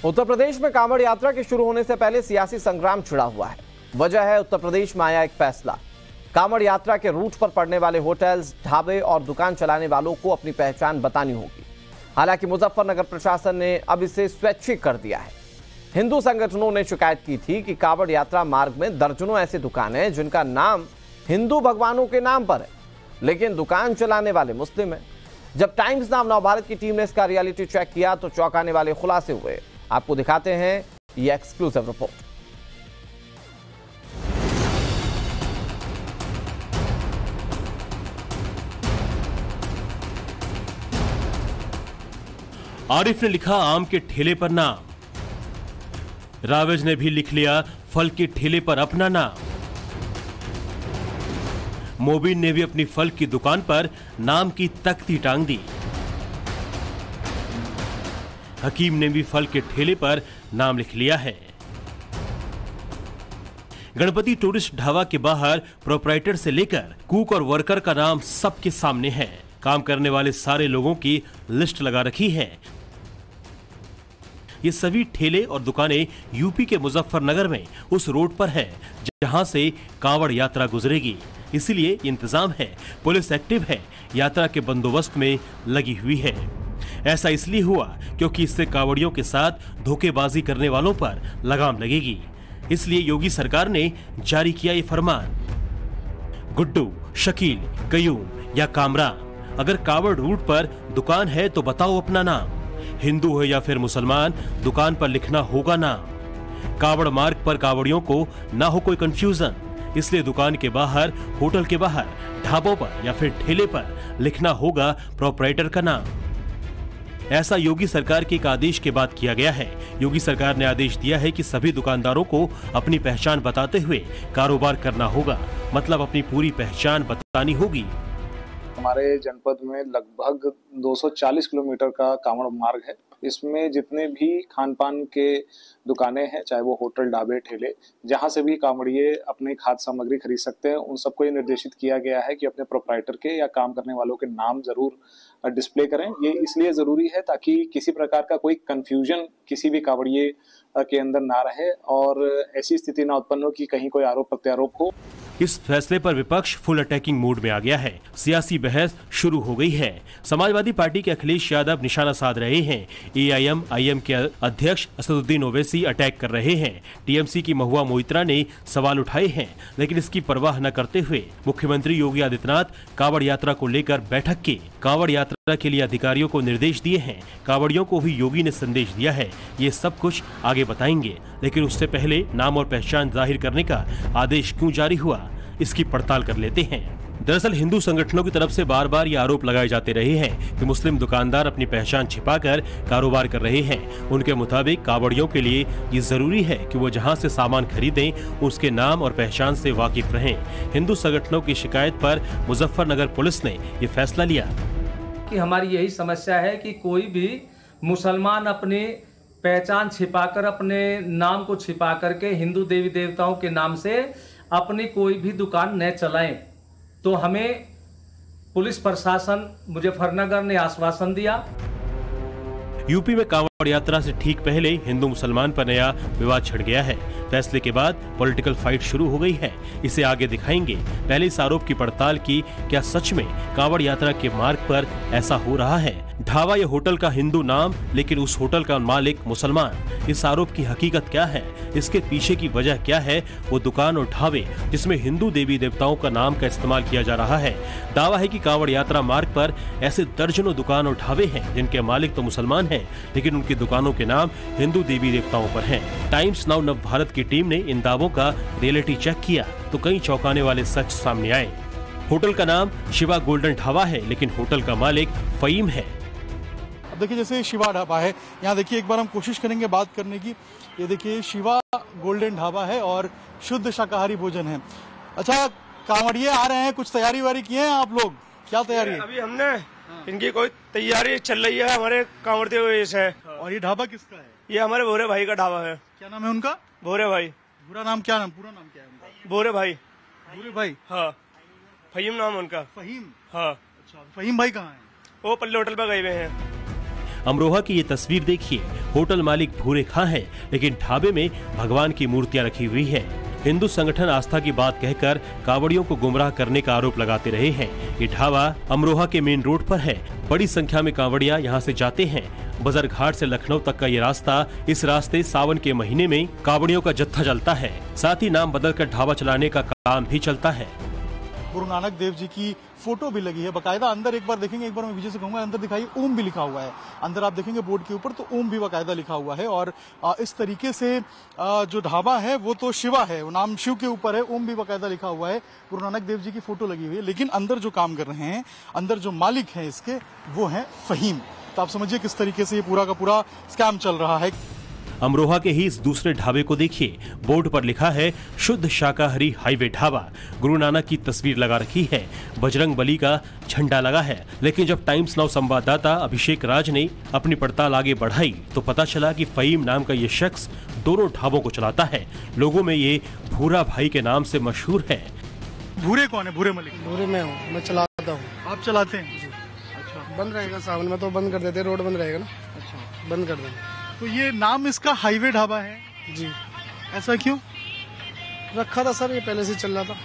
उत्तर प्रदेश में कांवड़ यात्रा के शुरू होने से पहले सियासी संग्राम छिड़ा हुआ है। वजह है उत्तर प्रदेश में आया एक फैसला। कांवड़ यात्रा के रूट पर पड़ने वाले होटल्स, ढाबे और दुकान चलाने वालों को अपनी पहचान बतानी होगी। हालांकि मुजफ्फरनगर प्रशासन ने अब इसे स्वैच्छिक कर दिया है। हिंदू संगठनों ने शिकायत की थी कि कांवड़ यात्रा मार्ग में दर्जनों ऐसी दुकानें हैं जिनका नाम हिंदू भगवानों के नाम पर है, लेकिन दुकान चलाने वाले मुस्लिम हैं। जब टाइम्स नाउ नवभारत की टीम ने इसका रियलिटी चेक किया तो चौंकाने वाले खुलासे हुए। आपको दिखाते हैं ये एक्सक्लूसिव रिपोर्ट। आरिफ ने लिखा आम के ठेले पर नाम, रावेज ने भी लिख लिया फल के ठेले पर अपना नाम, मोबिन ने भी अपनी फल की दुकान पर नाम की तख्ती टांग दी, हकीम ने भी फल के ठेले पर नाम लिख लिया है। गणपति टूरिस्ट ढाबा के बाहर प्रोपराइटर से लेकर कुक और वर्कर का नाम सबके सामने है। काम करने वाले सारे लोगों की लिस्ट लगा रखी है। ये सभी ठेले और दुकानें यूपी के मुजफ्फरनगर में उस रोड पर है जहां से कांवड़ यात्रा गुजरेगी। इसीलिए इंतजाम है, पुलिस एक्टिव है, यात्रा के बंदोबस्त में लगी हुई है। ऐसा इसलिए हुआ क्योंकि इससे कांवड़ियों के साथ धोखेबाजी करने वालों पर लगाम लगेगी। इसलिए योगी सरकार ने जारी किया ये फरमान। गुड्डू, शकील, कयूम या कामरान, अगर कांवड़ रूट पर दुकान है तो बताओ अपना नाम। हिंदू है या फिर मुसलमान, दुकान पर लिखना होगा नाम। कांवड़ मार्ग पर कांवड़ियों को ना हो कोई कंफ्यूजन, इसलिए दुकान के बाहर, होटल के बाहर, ढाबों पर या फिर ठेले पर लिखना होगा प्रोपराइटर का नाम। ऐसा योगी सरकार के एक आदेश के बाद किया गया है। योगी सरकार ने आदेश दिया है कि सभी दुकानदारों को अपनी पहचान बताते हुए कारोबार करना होगा, मतलब अपनी पूरी पहचान बतानी होगी। हमारे जनपद में लगभग 240 किलोमीटर का कांवड़ मार्ग है। इसमें जितने भी खान पान के दुकानें हैं, चाहे वो होटल, ढाबे, ठेले, जहां से भी कांवड़िए अपनी खाद्य सामग्री खरीद सकते हैं, उन सबको ये निर्देशित किया गया है कि अपने प्रोपराइटर के या काम करने वालों के नाम जरूर डिस्प्ले करें। ये इसलिए जरूरी है ताकि किसी प्रकार का कोई कंफ्यूजन किसी भी कांवड़िए के अंदर ना रहे और ऐसी स्थिति ना उत्पन्न हो कि कहीं कोई आरोप प्रत्यारोप हो। इस फैसले पर विपक्ष फुल अटैकिंग मूड में आ गया है। सियासी बहस शुरू हो गई है। समाजवादी पार्टी के अखिलेश यादव निशाना साध रहे हैं। AIM के अध्यक्ष असदुद्दीन ओवैसी अटैक कर रहे हैं। TMC की महुआ मोइत्रा ने सवाल उठाए हैं, लेकिन इसकी परवाह न करते हुए मुख्यमंत्री योगी आदित्यनाथ कांवड़ यात्रा को लेकर बैठक की। कांवड़ यात्रा के लिए अधिकारियों को निर्देश दिए हैं। कांवड़ियों को भी योगी ने संदेश दिया है। ये सब कुछ आगे बताएंगे, लेकिन उससे पहले नाम और पहचान जाहिर करने का आदेश क्यों जारी हुआ, इसकी पड़ताल कर लेते हैं। दरअसल हिंदू संगठनों की तरफ से बार बार ये आरोप लगाए जाते रहे हैं कि मुस्लिम दुकानदार अपनी पहचान छिपाकर कारोबार कर रहे हैं। उनके मुताबिक कांवड़ियों के लिए ये जरूरी है कि वो जहां से सामान खरीदें उसके नाम और पहचान से वाकिफ रहें। हिंदू संगठनों की शिकायत पर मुजफ्फरनगर पुलिस ने ये फैसला लिया कि हमारी यही समस्या है कि कोई भी मुसलमान अपनी पहचान छिपाकर, अपने नाम को छिपा करके हिंदू देवी देवताओं के नाम से अपनी कोई भी दुकान न चलाएं। तो हमें पुलिस प्रशासन मुजफ्फरनगर ने आश्वासन दिया। यूपी में कांवड़ यात्रा से ठीक पहले हिंदू मुसलमान पर नया विवाद छिड़ गया है। फैसले के बाद पॉलिटिकल फाइट शुरू हो गई है। इसे आगे दिखाएंगे। पहले इस आरोप की पड़ताल की, क्या सच में कांवड़ यात्रा के मार्ग पर ऐसा हो रहा है? ढाबा या होटल का हिंदू नाम, लेकिन उस होटल का मालिक मुसलमान। इस आरोप की हकीकत क्या है? इसके पीछे की वजह क्या है? वो दुकान और ढाबे जिसमें हिंदू देवी देवताओं का नाम का इस्तेमाल किया जा रहा है। दावा है कि कांवड़ यात्रा मार्ग पर ऐसे दर्जनों दुकान और ढाबे हैं जिनके मालिक तो मुसलमान हैं, लेकिन उनकी दुकानों के नाम हिंदू देवी देवताओं पर हैं। टाइम्स नाउ नवभारत की टीम ने इन दावों का रियलिटी चेक किया तो कई चौंकाने वाले सच सामने आए। होटल का नाम शिवा गोल्डन ढाबा है, लेकिन होटल का मालिक फहीम है। अब देखिए, जैसे शिवा ढाबा है, यहाँ देखिए एक बार हम कोशिश करेंगे बात करने की। ये देखिए शिवा गोल्डन ढाबा है और शुद्ध शाकाहारी भोजन है। अच्छा, कांवड़िए आ रहे हैं, कुछ तैयारी वारी किए हैं आप लोग? क्या तैयारी है? अभी हमने इनकी कोई तैयारी चल रही है हमारे कांवड़ते हुए से। और ये ढाबा किसका है? ये हमारे भोरे भाई का ढाबा है। क्या नाम है उनका? भोरे भाई। पूरा नाम क्या? पूरा नाम क्या है उनका? भोरे भाई। भोरे भाई? हाँ, फहीम नाम उनका। फहीम? हाँ। अच्छा, फहीम भाई कहाँ है? वो पल्ले होटल पर गए हुए हैं। अमरोहा की ये तस्वीर देखिए। होटल मालिक भूरे खां है, लेकिन ढाबे में भगवान की मूर्तियां रखी हुई है। हिंदू संगठन आस्था की बात कहकर कांवड़ियों को गुमराह करने का आरोप लगाते रहे हैं। ये ढाबा अमरोहा के मेन रोड पर है। बड़ी संख्या में कांवड़िया यहाँ से जाते हैं। बजर घाट से लखनऊ तक का ये रास्ता, इस रास्ते सावन के महीने में कांवड़ियों का जत्था चलता है। साथ ही नाम बदलकर ढाबा चलाने का काम भी चलता है। गुरु नानक देव जी की फोटो भी लगी है बाकायदा। अंदर एक बार देखेंगे, एक बार मैं विजय से कहूंगा अंदर दिखाइए, ओम भी लिखा हुआ है। अंदर आप देखेंगे बोर्ड के ऊपर तो ओम भी बाकायदा लिखा हुआ है। और इस तरीके से जो ढाबा है वो तो शिवा है, वो नाम शिव के ऊपर है, ओम भी बाकायदा लिखा हुआ है। गुरु नानक देव जी की फोटो लगी हुई है। लेकिन अंदर जो काम कर रहे हैं, अंदर जो मालिक है इसके, वो है फहीम। तो आप समझिए किस तरीके से ये पूरा का पूरा स्कैम चल रहा है। अमरोहा के ही इस दूसरे ढाबे को देखिए। बोर्ड पर लिखा है शुद्ध शाकाहारी हाईवे ढाबा। गुरु नानक की तस्वीर लगा रखी है, बजरंग बली का झंडा लगा है। लेकिन जब टाइम्स नाउ संवाददाता अभिषेक राज ने अपनी पड़ताल आगे बढ़ाई तो पता चला कि फहीम नाम का ये शख्स दोनों ढाबों को चलाता है। लोगों में ये भूरा भाई के नाम से मशहूर है। भूरे कौन है? भूरे मलिक? भूरे में हूँ, मैं चलाता हूँ। आप चलाते हैं? अच्छा, बंद रहेगा सावन में तो बंद कर देते, रोड बंद रहेगा ना। अच्छा, बंद कर देंगे। तो ये नाम इसका हाईवे ढाबा है जी। ऐसा क्यों रखा था सर? ये पहले से चल रहा था,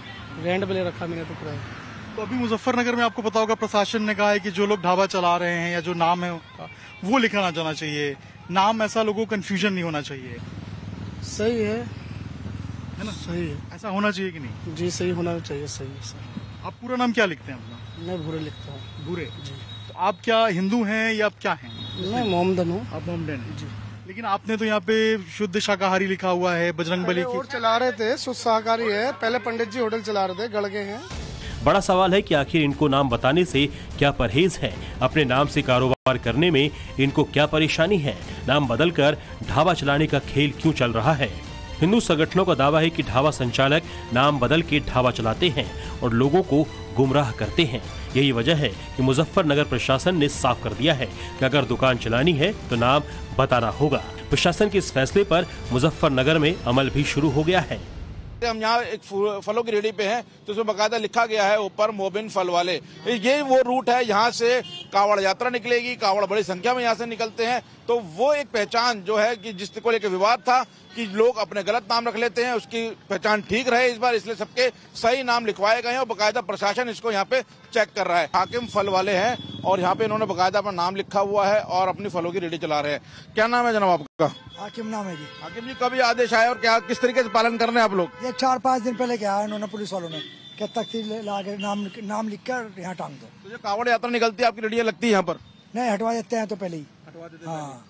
रेंट पे ले रखा मैंने तो किराया। तो अभी मुजफ्फरनगर में आपको पता होगा प्रशासन ने कहा है कि जो लोग ढाबा चला रहे हैं या जो नाम है उनका वो लिखाना जाना चाहिए। नाम ऐसा लोगों को कंफ्यूजन नहीं होना चाहिए। सही है ना? सही है, ऐसा होना चाहिए कि नहीं? जी सही होना चाहिए। सही है सर। आप पूरा नाम क्या लिखते हैं अपना? मैं भूरे लिखता हूँ। भूरे जी। तो आप क्या हिंदू हैं या आप क्या हैं? मैं मोहम्मदन हूँ। आप मोहम्मदन हैं? जी। लेकिन आपने तो यहाँ पे शुद्ध शाकाहारी लिखा हुआ है, बजरंग बली की। और चला रहे थे, शुद्ध शाकाहारी है। पहले पंडित जी होटल चला रहे थे, गड़ गए हैं। बड़ा सवाल है कि आखिर इनको नाम बताने से क्या परहेज है? अपने नाम से कारोबार करने में इनको क्या परेशानी है? नाम बदलकर ढाबा चलाने का खेल क्यों चल रहा है? हिंदू संगठनों का दावा है कि ढाबा संचालक नाम बदल के ढाबा चलाते हैं और लोगों को गुमराह करते हैं। यही वजह है कि मुजफ्फरनगर प्रशासन ने साफ कर दिया है कि अगर दुकान चलानी है तो नाम बताना होगा। प्रशासन के इस फैसले पर मुजफ्फरनगर में अमल भी शुरू हो गया है। हम यहाँ एक फलों की रेहड़ी पे हैं तो उसमें बकायदा लिखा गया है ऊपर मोबिन फल वाले। ये वो रूट है, यहाँ से कावड़ यात्रा निकलेगी। कावड़ बड़ी संख्या में यहाँ से निकलते हैं। तो वो एक पहचान जो है कि जिसको लेकर विवाद था कि लोग अपने गलत नाम रख लेते हैं, उसकी पहचान ठीक रहे इस बार, इसलिए सबके सही नाम लिखवाए गए हैं और बकायदा प्रशासन इसको यहाँ पे चेक कर रहा है। हाकिम फल वाले हैं और यहाँ पे इन्होंने बकायदा अपना नाम लिखा हुआ है और अपनी फलों की रेहड़ी चला रहे हैं। क्या नाम है जनाब आपका? हाकिम नाम है जी। हाकिम जी, कब ये आदेश आया और क्या किस तरीके से पालन कर रहे हैं आप लोग? ये 4-5 दिन पहले क्या है, इन्होंने पुलिस वालों ने क्या तख्ती ला के नाम लिख कर यहाँ टांग दो। तो जो कावड़ यात्रा निकलती है आपकी रेहड़ियाँ लगती है यहाँ पर? नहीं, हटवा देते हैं तो पहले ही हटवा देते हैं। हाँ,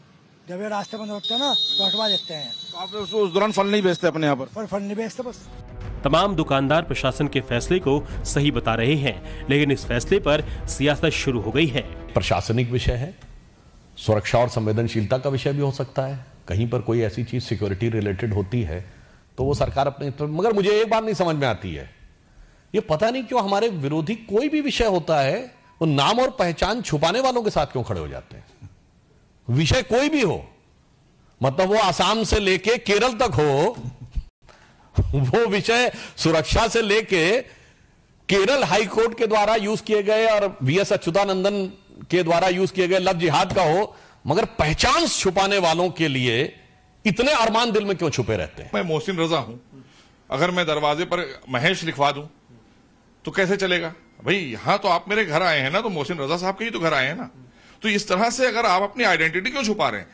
जब ये रास्ते बंद होते हैं ना तो हटवा देते हैं। तो आप उस दौरान फल नहीं बेचते अपने यहाँ पर? फल नहीं बेचते बस। तमाम दुकानदार प्रशासन के फैसले को सही बता रहे हैं, लेकिन इस फैसले पर सियासत शुरू हो गई है। प्रशासनिक विषय है, सुरक्षा और संवेदनशीलता का विषय भी हो सकता है। कहीं पर कोई ऐसी चीज सिक्योरिटी रिलेटेड होती है तो वो सरकार अपने तो, मगर मुझे एक बात नहीं समझ में आती है, ये पता नहीं क्यों हमारे विरोधी कोई भी विषय होता है वो नाम और पहचान छुपाने वालों के साथ क्यों खड़े हो जाते हैं। विषय कोई भी हो, मतलब वो आसाम से लेके केरल तक हो, वो विषय सुरक्षा से लेके केरल हाई कोर्ट के द्वारा यूज किए गए और वीएस अच्युतानंदन के द्वारा यूज किए गए लव जिहाद का हो, मगर पहचान छुपाने वालों के लिए इतने अरमान दिल में क्यों छुपे रहते हैं। मैं मोहसिन रजा हूं, अगर मैं दरवाजे पर महेश लिखवा दूं तो कैसे चलेगा भाई? यहां तो आप मेरे घर आए हैं ना, तो मोहसिन रजा साहब के ही तो घर आए हैं ना। तो इस तरह से अगर आप अपनी आइडेंटिटी क्यों छुपा रहे हैं?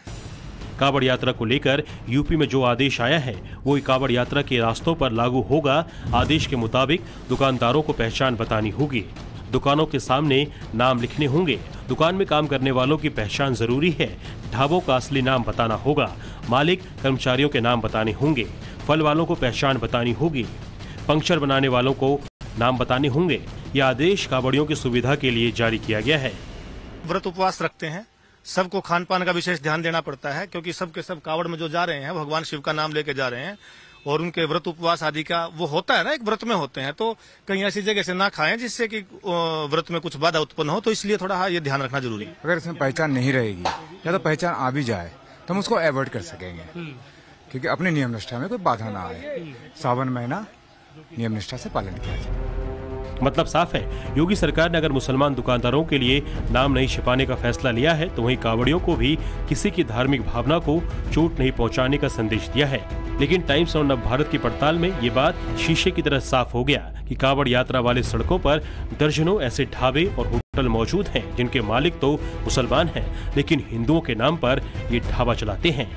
कावड़ यात्रा को लेकर यूपी में जो आदेश आया है वो कावड़ यात्रा के रास्तों पर लागू होगा। आदेश के मुताबिक दुकानदारों को पहचान बतानी होगी, दुकानों के सामने नाम लिखने होंगे, दुकान में काम करने वालों की पहचान जरूरी है, ढाबों का असली नाम बताना होगा, मालिक कर्मचारियों के नाम बताने होंगे, फल वालों को पहचान बतानी होगी, पंक्चर बनाने वालों को नाम बताने होंगे। यह आदेश कावड़ियों की सुविधा के लिए जारी किया गया है। व्रत उपवास रखते हैं, सबको खान पान का विशेष ध्यान देना पड़ता है, क्योंकि सब के सब कावड़ में जो जा रहे हैं भगवान शिव का नाम लेके जा रहे हैं और उनके व्रत उपवास आदि का वो होता है ना, एक व्रत में होते हैं, तो कहीं ऐसी जगह से ना खाएं जिससे कि व्रत में कुछ बाधा उत्पन्न हो। तो इसलिए थोड़ा ये ध्यान रखना जरूरी है। अगर इसमें पहचान नहीं रहेगी या तो पहचान आ भी जाए तो हम उसको अवॉइड कर सकेंगे, क्योंकि अपने नियम निष्ठा में कोई बाधा ना आए। सावन महीना नियम निष्ठा से पालन किया जाए। मतलब साफ है, योगी सरकार ने अगर मुसलमान दुकानदारों के लिए नाम नहीं छिपाने का फैसला लिया है तो वहीं कांवड़ियों को भी किसी की धार्मिक भावना को चोट नहीं पहुंचाने का संदेश दिया है। लेकिन टाइम्स और नव भारत की पड़ताल में ये बात शीशे की तरह साफ हो गया कि कांवड़ यात्रा वाले सड़कों पर दर्जनों ऐसे ढाबे और होटल मौजूद हैं जिनके मालिक तो मुसलमान हैं, लेकिन हिंदुओं के नाम पर ये ढाबा चलाते हैं।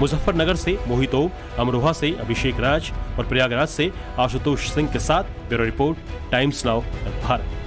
मुजफ्फरनगर से मोहितो, अमरोहा से अभिषेक राज और प्रयागराज से आशुतोष सिंह के साथ bureau report, times now Bharat.